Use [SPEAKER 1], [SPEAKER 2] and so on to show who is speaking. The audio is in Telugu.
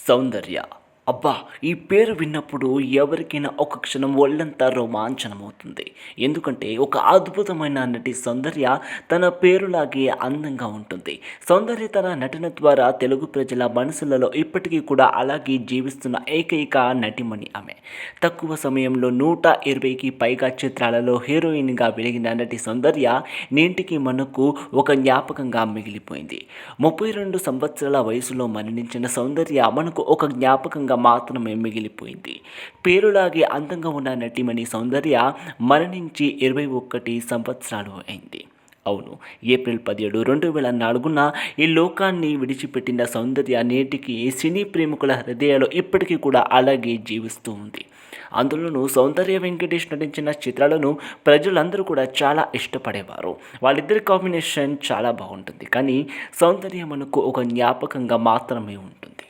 [SPEAKER 1] సౌందర్య. అబ్బా! ఈ పేరు విన్నప్పుడు ఎవరికైనా ఒక క్షణం ఒళ్ళంతా రోమాంచనమవుతుంది. ఎందుకంటే ఒక అద్భుతమైన నటి సౌందర్య తన పేరులాగే అందంగా ఉంటుంది. సౌందర్య తన నటన ద్వారా తెలుగు ప్రజల మనసులలో ఇప్పటికీ కూడా అలాగే జీవిస్తున్న ఏకైక నటిమణి ఆమె. తక్కువ సమయంలో 120కి పైగా చిత్రాలలో హీరోయిన్‌గా వెలిగిన నటి సౌందర్య నేటికి మనకు ఒక జ్ఞాపకంగా మిగిలిపోయింది. 32 సంవత్సరాల వయసులో మరణించిన సౌందర్య మనకు ఒక జ్ఞాపకంగా మాత్రమే మిగిలిపోయింది. పేరులాగే అందంగా ఉన్న నటిమణి సౌందర్య మరణించి 21 సంవత్సరాలు అయింది. అవును. ఏప్రిల్ 17, 2004న ఈ లోకాన్ని విడిచిపెట్టిన సౌందర్య నేటికి సినీ ప్రేమికుల హృదయాల్లో ఇప్పటికీ కూడా అలాగే జీవిస్తూ ఉంది. అందులోనూ సౌందర్య వెంకటేష్ నటించిన చిత్రాలను ప్రజలందరూ కూడా చాలా ఇష్టపడేవారు. వాళ్ళిద్దరి కాంబినేషన్ చాలా బాగుంటుంది. కానీ సౌందర్య మనకు ఒక జ్ఞాపకంగా మాత్రమే ఉంటుంది.